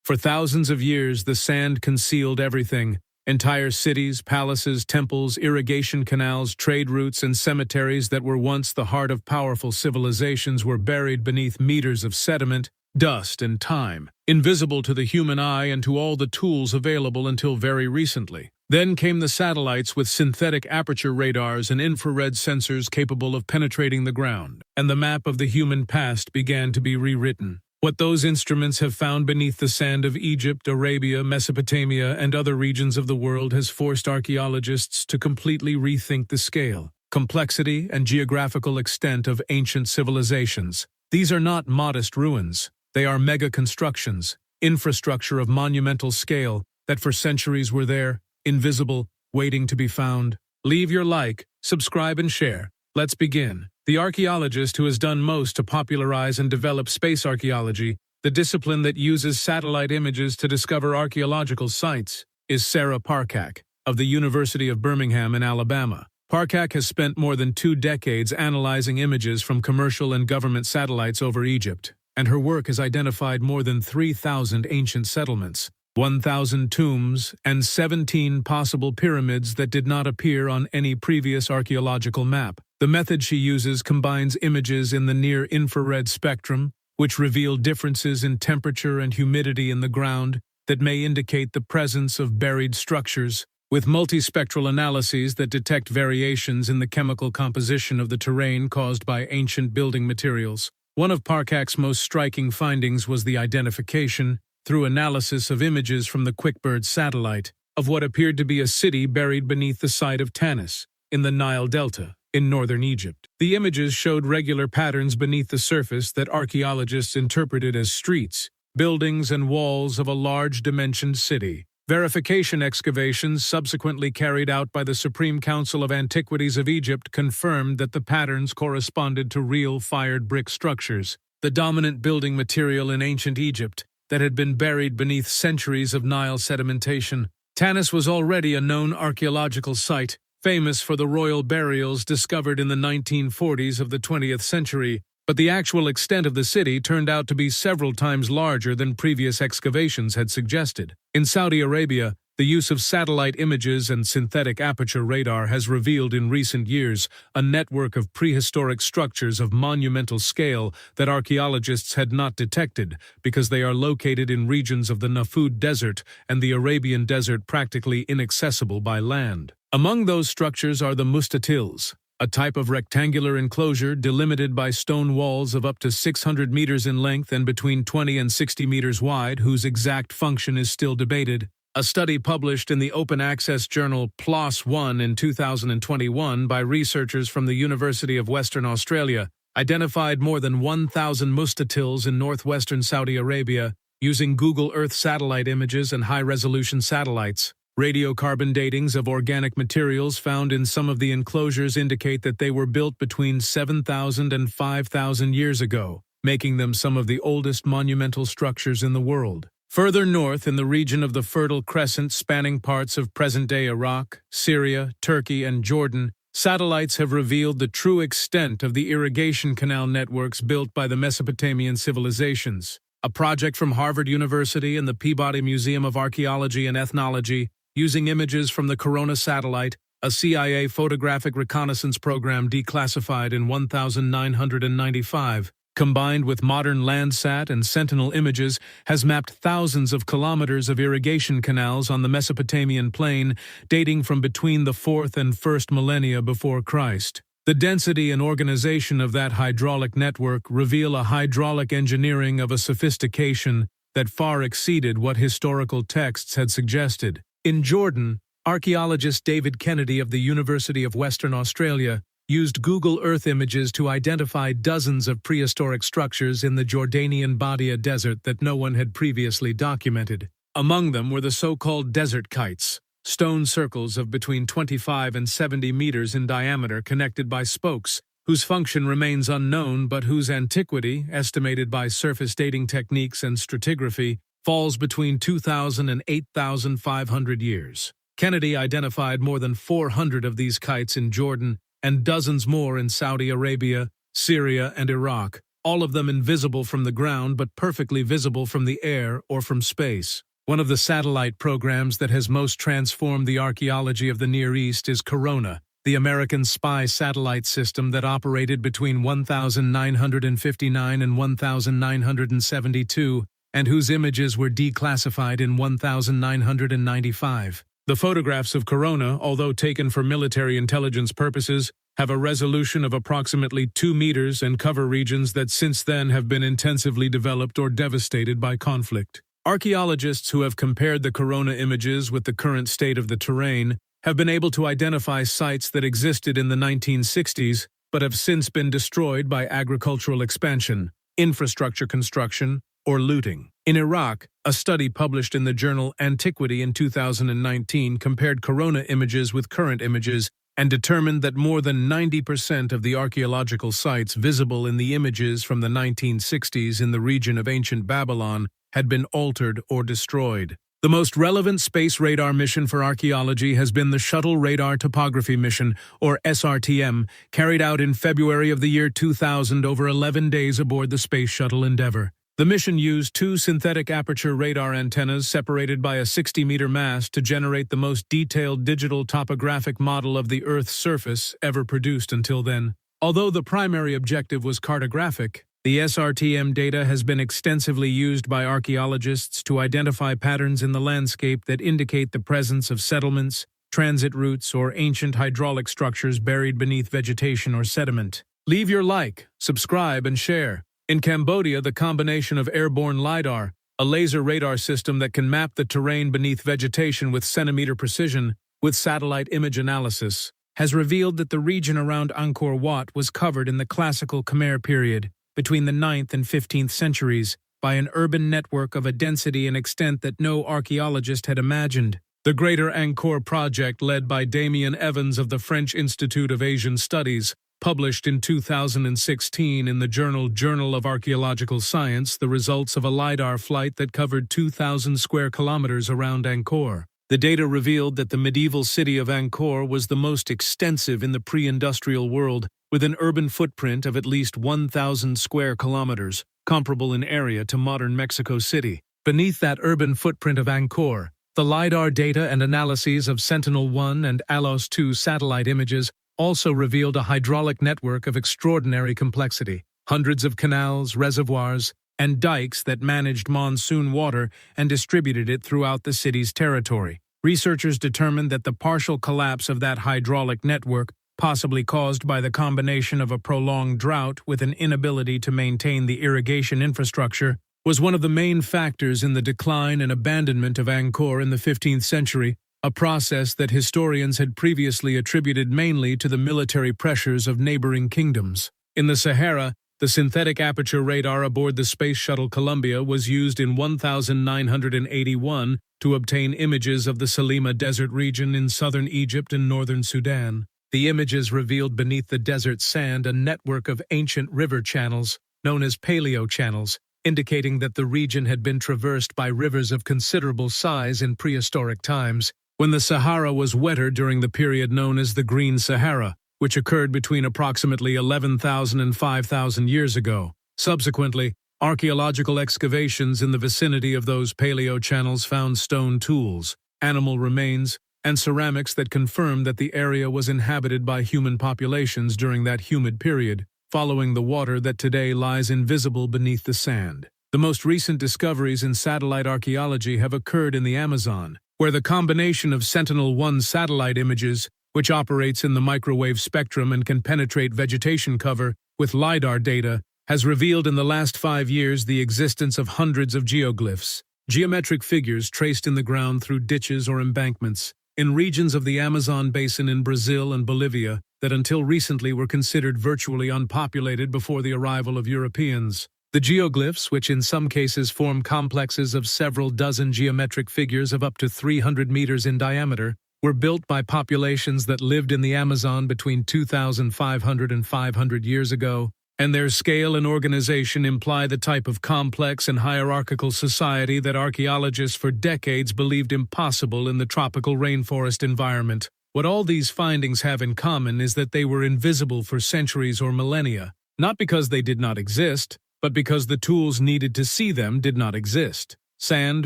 For thousands of years, the sand concealed everything. Entire cities, palaces, temples, irrigation canals, trade routes, and cemeteries that were once the heart of powerful civilizations were buried beneath meters of sediment, dust, and time, invisible to the human eye and to all the tools available until very recently. Then came the satellites with synthetic aperture radars and infrared sensors capable of penetrating the ground, and the map of the human past began to be rewritten. What those instruments have found beneath the sand of Egypt, Arabia, Mesopotamia, and other regions of the world has forced archaeologists to completely rethink the scale, complexity, and geographical extent of ancient civilizations. These are not modest ruins. They are megaconstructions, infrastructure of monumental scale that for centuries were there, invisible, waiting to be found. Leave your like, subscribe, and share. Let's begin. The archaeologist who has done most to popularize and develop space archaeology, the discipline that uses satellite images to discover archaeological sites, is Sarah Parcak, of the University of Birmingham in Alabama. Parcak has spent more than 2 decades analyzing images from commercial and government satellites over Egypt, and her work has identified more than 3,000 ancient settlements, 1,000 tombs, and 17 possible pyramids that did not appear on any previous archaeological map. The method she uses combines images in the near-infrared spectrum, which reveal differences in temperature and humidity in the ground that may indicate the presence of buried structures, with multispectral analyses that detect variations in the chemical composition of the terrain caused by ancient building materials. One of Parcak's most striking findings was the identification, through analysis of images from the Quickbird satellite, of what appeared to be a city buried beneath the site of Tanis, in the Nile Delta, in northern Egypt. The images showed regular patterns beneath the surface that archaeologists interpreted as streets, buildings, and walls of a large-dimensioned city. Verification excavations subsequently carried out by the Supreme Council of Antiquities of Egypt confirmed that the patterns corresponded to real fired brick structures, the dominant building material in ancient Egypt, that had been buried beneath centuries of Nile sedimentation. Tanis was already a known archaeological site, famous for the royal burials discovered in the 1940s of the 20th century, but the actual extent of the city turned out to be several times larger than previous excavations had suggested. In Saudi Arabia, the use of satellite images and synthetic aperture radar has revealed in recent years a network of prehistoric structures of monumental scale that archaeologists had not detected because they are located in regions of the Nafud Desert and the Arabian Desert practically inaccessible by land. Among those structures are the mustatils, a type of rectangular enclosure delimited by stone walls of up to 600 meters in length and between 20 and 60 meters wide, whose exact function is still debated. A study published in the open-access journal PLOS One in 2021 by researchers from the University of Western Australia identified more than 1,000 mustatils in northwestern Saudi Arabia using Google Earth satellite images and high-resolution satellites. Radiocarbon datings of organic materials found in some of the enclosures indicate that they were built between 7,000 and 5,000 years ago, making them some of the oldest monumental structures in the world. Further north in the region of the Fertile Crescent spanning parts of present-day Iraq, Syria, Turkey, and Jordan, satellites have revealed the true extent of the irrigation canal networks built by the Mesopotamian civilizations. A project from Harvard University and the Peabody Museum of Archaeology and Ethnology, using images from the Corona satellite, a CIA photographic reconnaissance program declassified in 1995, combined with modern Landsat and Sentinel images, has mapped thousands of kilometers of irrigation canals on the Mesopotamian plain dating from between the 4th and 1st millennia before Christ. The density and organization of that hydraulic network reveal a hydraulic engineering of a sophistication that far exceeded what historical texts had suggested. In Jordan, archaeologist David Kennedy of the University of Western Australia used Google Earth images to identify dozens of prehistoric structures in the Jordanian Badia Desert that no one had previously documented. Among them were the so-called desert kites, stone circles of between 25 and 70 meters in diameter connected by spokes, whose function remains unknown but whose antiquity, estimated by surface dating techniques and stratigraphy, falls between 2,000 and 8,500 years. Kennedy identified more than 400 of these kites in Jordan and dozens more in Saudi Arabia, Syria, and Iraq, all of them invisible from the ground but perfectly visible from the air or from space. One of the satellite programs that has most transformed the archaeology of the Near East is Corona, the American spy satellite system that operated between 1959 and 1972, and whose images were declassified in 1995. The photographs of Corona, although taken for military intelligence purposes, have a resolution of approximately 2 meters and cover regions that since then have been intensively developed or devastated by conflict. Archaeologists who have compared the Corona images with the current state of the terrain have been able to identify sites that existed in the 1960s but have since been destroyed by agricultural expansion, infrastructure construction, or looting. In Iraq, a study published in the journal Antiquity in 2019 compared Corona images with current images and determined that more than 90% of the archaeological sites visible in the images from the 1960s in the region of ancient Babylon had been altered or destroyed. The most relevant space radar mission for archaeology has been the Shuttle Radar Topography Mission, or SRTM, carried out in February of the year 2000 over 11 days aboard the Space Shuttle Endeavour. The mission used 2 synthetic aperture radar antennas separated by a 60-meter mast to generate the most detailed digital topographic model of the Earth's surface ever produced until then. Although the primary objective was cartographic, the SRTM data has been extensively used by archaeologists to identify patterns in the landscape that indicate the presence of settlements, transit routes, or ancient hydraulic structures buried beneath vegetation or sediment. Leave your like, subscribe, and share. In Cambodia, the combination of airborne LiDAR, a laser radar system that can map the terrain beneath vegetation with centimeter precision, with satellite image analysis, has revealed that the region around Angkor Wat was covered in the classical Khmer period, between the 9th and 15th centuries, by an urban network of a density and extent that no archaeologist had imagined. The Greater Angkor Project, led by Damien Evans of the French Institute of Asian Studies, published in 2016 in the Journal of Archaeological Science the results of a LiDAR flight that covered 2,000 square kilometers around Angkor. The data revealed that the medieval city of Angkor was the most extensive in the pre-industrial world, with an urban footprint of at least 1,000 square kilometers, comparable in area to modern Mexico City. Beneath that urban footprint of Angkor, the LiDAR data and analyses of Sentinel-1 and ALOS-2 satellite images also revealed a hydraulic network of extraordinary complexity, hundreds of canals, reservoirs, and dikes that managed monsoon water and distributed it throughout the city's territory. Researchers determined that the partial collapse of that hydraulic network, possibly caused by the combination of a prolonged drought with an inability to maintain the irrigation infrastructure, was one of the main factors in the decline and abandonment of Angkor in the 15th century, a process that historians had previously attributed mainly to the military pressures of neighboring kingdoms. In the Sahara, the synthetic aperture radar aboard the Space Shuttle Columbia was used in 1981 to obtain images of the Salima Desert region in southern Egypt and northern Sudan. The images revealed beneath the desert sand a network of ancient river channels, known as paleo-channels, indicating that the region had been traversed by rivers of considerable size in prehistoric times, when the Sahara was wetter during the period known as the Green Sahara, which occurred between approximately 11,000 and 5,000 years ago. Subsequently, archaeological excavations in the vicinity of those paleo-channels found stone tools, animal remains, and ceramics that confirmed that the area was inhabited by human populations during that humid period, following the water that today lies invisible beneath the sand. The most recent discoveries in satellite archaeology have occurred in the Amazon, where the combination of Sentinel-1 satellite images, which operates in the microwave spectrum and can penetrate vegetation cover, with LiDAR data, has revealed in the last 5 years the existence of hundreds of geoglyphs, geometric figures traced in the ground through ditches or embankments, in regions of the Amazon basin in Brazil and Bolivia that until recently were considered virtually unpopulated before the arrival of Europeans. The geoglyphs, which in some cases form complexes of several dozen geometric figures of up to 300 meters in diameter, were built by populations that lived in the Amazon between 2,500 and 500 years ago, and their scale and organization imply the type of complex and hierarchical society that archaeologists for decades believed impossible in the tropical rainforest environment. What all these findings have in common is that they were invisible for centuries or millennia, not because they did not exist, but because the tools needed to see them did not exist. Sand,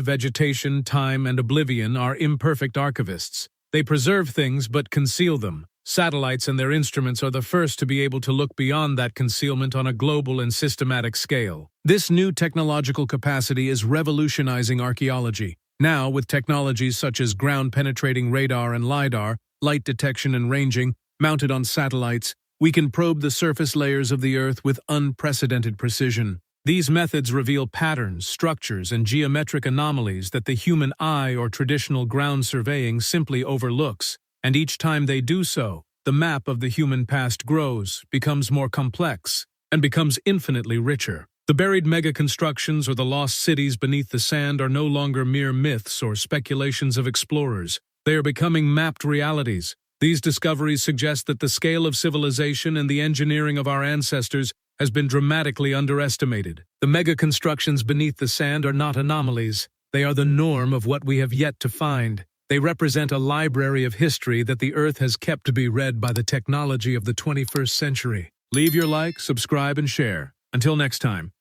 vegetation, time, and oblivion are imperfect archivists. They preserve things but conceal them. Satellites and their instruments are the first to be able to look beyond that concealment on a global and systematic scale. This new technological capacity is revolutionizing archaeology. Now, with technologies such as ground-penetrating radar and LiDAR, light detection and ranging, mounted on satellites, we can probe the surface layers of the Earth with unprecedented precision. These methods reveal patterns, structures, and geometric anomalies that the human eye or traditional ground surveying simply overlooks. And each time they do so, the map of the human past grows, becomes more complex, and becomes infinitely richer. The buried megaconstructions or the lost cities beneath the sand are no longer mere myths or speculations of explorers. They are becoming mapped realities. These discoveries suggest that the scale of civilization and the engineering of our ancestors has been dramatically underestimated. The megaconstructions beneath the sand are not anomalies. They are the norm of what we have yet to find. They represent a library of history that the Earth has kept to be read by the technology of the 21st century. Leave your like, subscribe, and share. Until next time.